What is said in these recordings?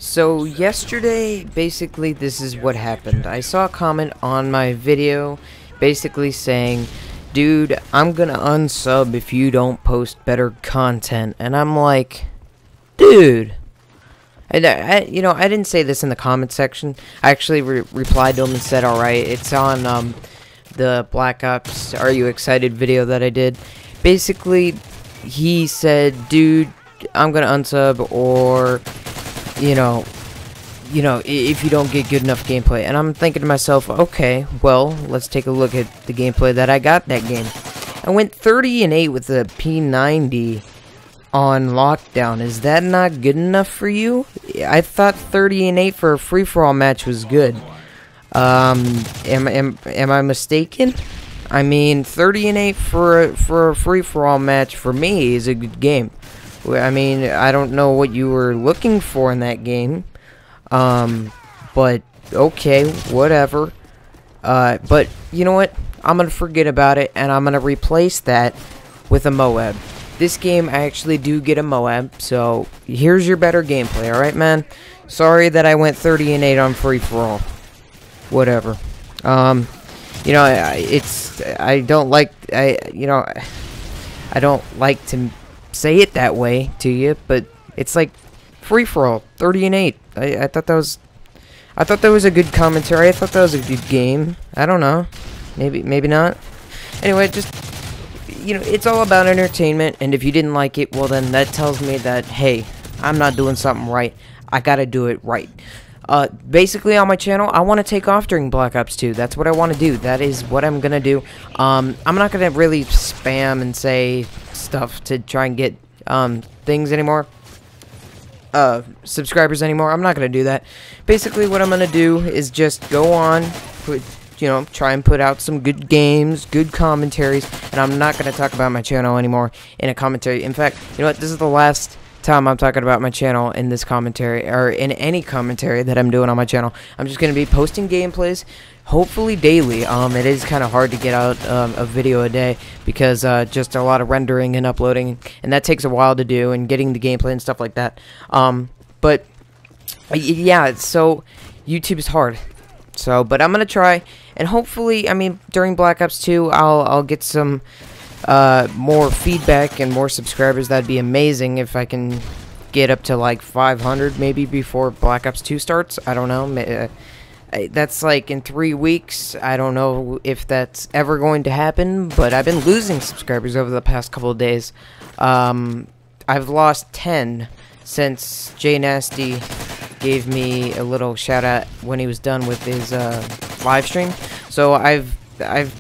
So yesterday, basically this is what happened. I saw a comment on my video basically saying, dude, I'm gonna unsub if you don't post better content. And I'm like, dude. And I didn't say this in the comment section. I actually replied to him and said, alright, it's on the Black Ops Are You Excited video that I did. Basically, he said, dude, I'm gonna unsub, or if you don't get good enough gameplay. And I'm thinking to myself, okay, well, let's take a look at the gameplay that I got that game. I went 30-8 with the P90 on lockdown. Is that not good enough for you? I thought 30-8 for a free-for-all match was good. Am I mistaken? I mean, 30-8 for a free-for-all match for me is a good game. I mean, I don't know what you were looking for in that game, but okay, whatever. But you know what? I'm gonna forget about it, and I'm gonna replace that with a M.O.A.B. This game, I actually do get a M.O.A.B, so here's your better gameplay, alright, man? Sorry that I went 30-8 on free-for-all. Whatever. I don't like to say it that way to you, but it's like free-for-all, 30-8. I thought that was a good commentary. I thought that was a good game. I don't know. Maybe not. Anyway, just it's all about entertainment, and if you didn't like it, well then that tells me that, hey, I'm not doing something right. I gotta do it right. Basically on my channel, I want to take off during Black Ops 2. That's what I want to do. That is what I'm gonna do. I'm not gonna really spam and say stuff to try and get things anymore. Subscribers anymore. I'm not gonna do that. Basically what I'm gonna do is just go on, try and put out some good games, good commentaries, and I'm not gonna talk about my channel anymore in a commentary. In fact, you know what, this is the last time I'm talking about my channel in this commentary, or in any commentary that I'm doing on my channel. I'm just going to be posting gameplays, hopefully daily. It is kind of hard to get out a video a day, because just a lot of rendering and uploading, and that takes a while to do, and getting the gameplay and stuff like that. But yeah, so YouTube is hard. So, but I'm going to try, and hopefully, I mean, during Black Ops 2, I'll get some more feedback and more subscribers. That'd be amazing if I can get up to like 500 maybe before Black Ops 2 starts. I don't know. That's like in 3 weeks. I don't know if that's ever going to happen, but I've been losing subscribers over the past couple of days. I've lost 10 since J Nasty gave me a little shout out when he was done with his live stream. So I've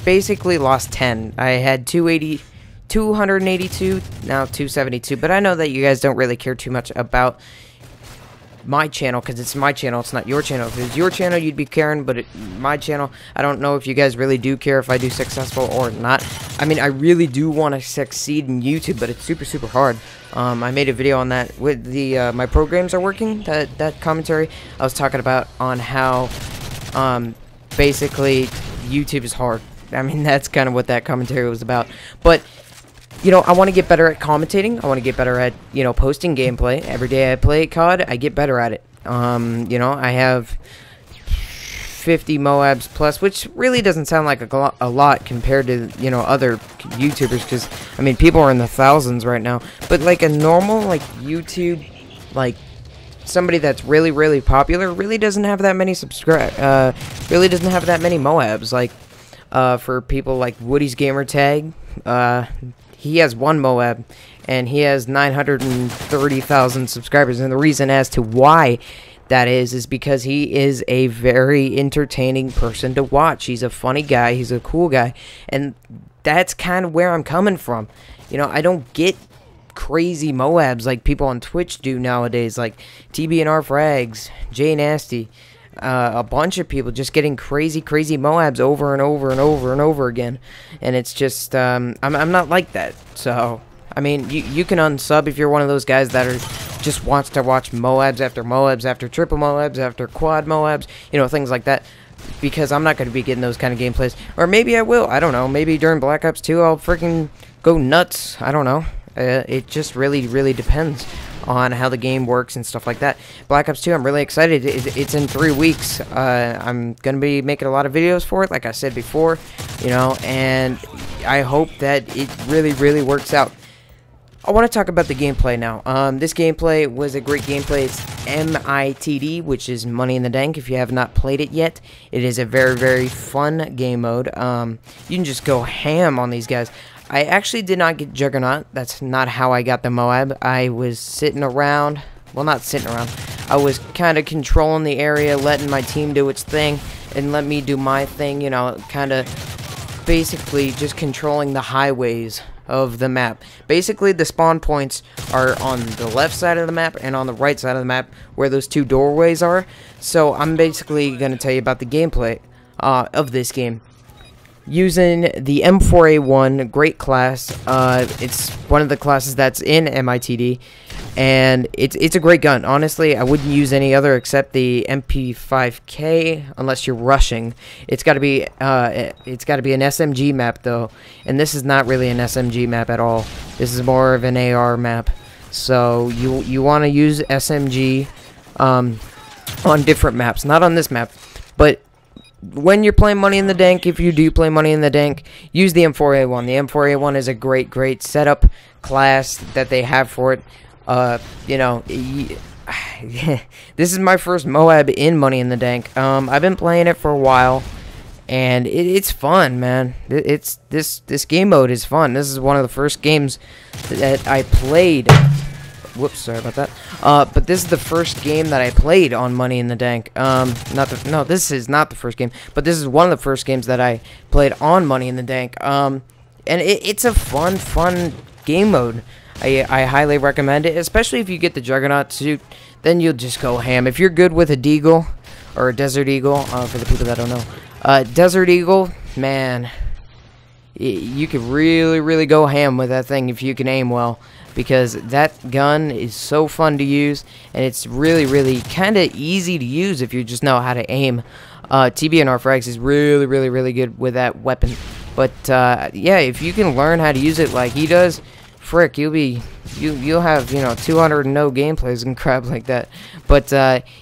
basically lost 10. I had 282, now 272. But I know that you guys don't really care too much about my channel, because it's my channel, it's not your channel. If it was your channel, you'd be caring, but my channel, I don't know if you guys really do care if I do successful or not. I mean, I really do want to succeed in YouTube, but it's super hard. I made a video on that with the my programs are working, that commentary. I was talking about on how basically YouTube is hard. I mean, that's kind of what that commentary was about. But I want to get better at commentating. I want to get better at, posting gameplay. Every day I play COD, I get better at it. I have 50 M.O.A.Bs plus, which really doesn't sound like a lot compared to, other YouTubers, because, I mean, people are in the thousands right now. But, like, a normal, like, YouTube, like, somebody that's really popular really doesn't have that many really doesn't have that many M.O.A.Bs. Like, for people like Woody's Gamertag, he has 1 M.O.A.B, and he has 930,000 subscribers. And the reason as to why that is because he is a very entertaining person to watch. He's a funny guy. He's a cool guy. And that's kind of where I'm coming from. I don't get crazy M.O.A.Bs like people on Twitch do nowadays, like TB&R Frags, J Nasty, a bunch of people just getting crazy M.O.A.Bs over and over again, and it's just I'm not like that. So I mean, you can unsub if you're one of those guys that just wants to watch M.O.A.Bs after M.O.A.Bs after triple M.O.A.Bs after quad M.O.A.Bs, things like that, because I'm not going to be getting those kind of gameplays. Or maybe I will. I don't know. Maybe during Black Ops 2 I'll freaking go nuts. I don't know. It just really depends. on how the game works and stuff like that. Black Ops 2, I'm really excited. It's in 3 weeks. I'm going to be making a lot of videos for it, like I said before, you know, and I hope that it really, really works out. I want to talk about the gameplay now. This gameplay was a great gameplay. It's M.O.A.B, which is Money in the Bank. If you have not played it yet, it is a very, very fun game mode. You can just go ham on these guys. I actually did not get Juggernaut. That's not how I got the M.O.A.B. I was sitting around. Well, not sitting around. I was kind of controlling the area, letting my team do its thing, and let me do my thing, you know, kind of basically just controlling the highways of the map. Basically, the spawn points are on the left side of the map and on the right side of the map where those 2 doorways are. So I'm basically going to tell you about the gameplay of this game. Using the M4A1, great class. It's one of the classes that's in M.O.A.B, and it's a great gun. Honestly, I wouldn't use any other except the MP5K unless you're rushing. It's got to be an SMG map though, and this is not really an SMG map at all. This is more of an AR map. So you want to use SMG on different maps, not on this map, but when you're playing Money in the Bank, if you do play Money in the Bank, use the M4A1. The M4A1 is a great setup class that they have for it. You know, this is my first M.O.A.B in Money in the Bank. I've been playing it for a while, and it's fun, man. This game mode is fun. This is one of the first games that I played. Whoops, sorry about that. But this is the first game that I played on Money in the Bank. No, this is not the first game, but this is one of the first games that I played on Money in the Bank. And it's a fun game mode. I highly recommend it, especially if you get the Juggernaut suit. Then you'll just go ham. If you're good with a Deagle or a Desert Eagle, for the people that don't know, Desert Eagle, man, you could really go ham with that thing if you can aim well, because that gun is so fun to use, and it's really kind of easy to use if you just know how to aim. TBNR Frags is really good with that weapon, but yeah, if you can learn how to use it like he does, frick, you'll have, you know, 200 no gameplays and crap like that. But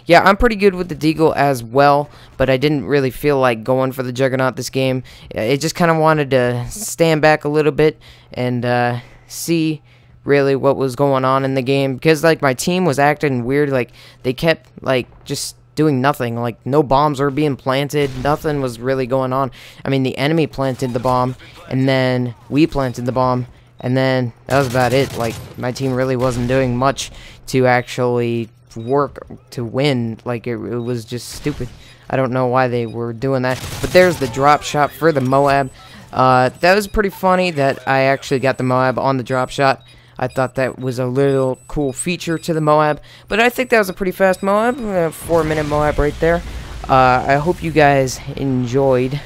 yeah, I'm pretty good with the Deagle as well, but I didn't really feel like going for the Juggernaut this game. It just kind of wanted to stand back a little bit and see really what was going on in the game, because like my team was acting weird. Like they kept like just doing nothing, like no bombs were being planted, nothing was really going on. I mean, the enemy planted the bomb, and then we planted the bomb, and then that was about it. Like my team really wasn't doing much to actually work to win. Like it was just stupid. I don't know why they were doing that. But there's the drop shot for the M.O.A.B. That was pretty funny that I actually got the M.O.A.B on the drop shot. I thought that was a little cool feature to the M.O.A.B, but I think that was a pretty fast M.O.A.B, 4-minute M.O.A.B right there. I hope you guys enjoyed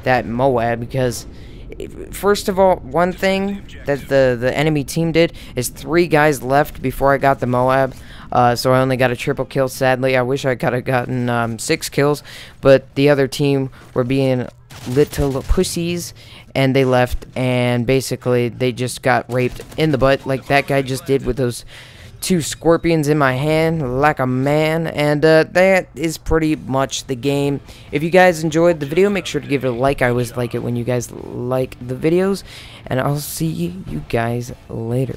that M.O.A.B, because first of all, one thing that the enemy team did is 3 guys left before I got the M.O.A.B, so I only got a triple kill, sadly. I wish I could have gotten 6 kills, but the other team were being little pussies, and they left, and basically they just got raped in the butt like that guy just did with those 2 scorpions in my hand like a man. And that is pretty much the game. If you guys enjoyed the video, make sure to give it a like. I always like it when you guys like the videos, and I'll see you guys later.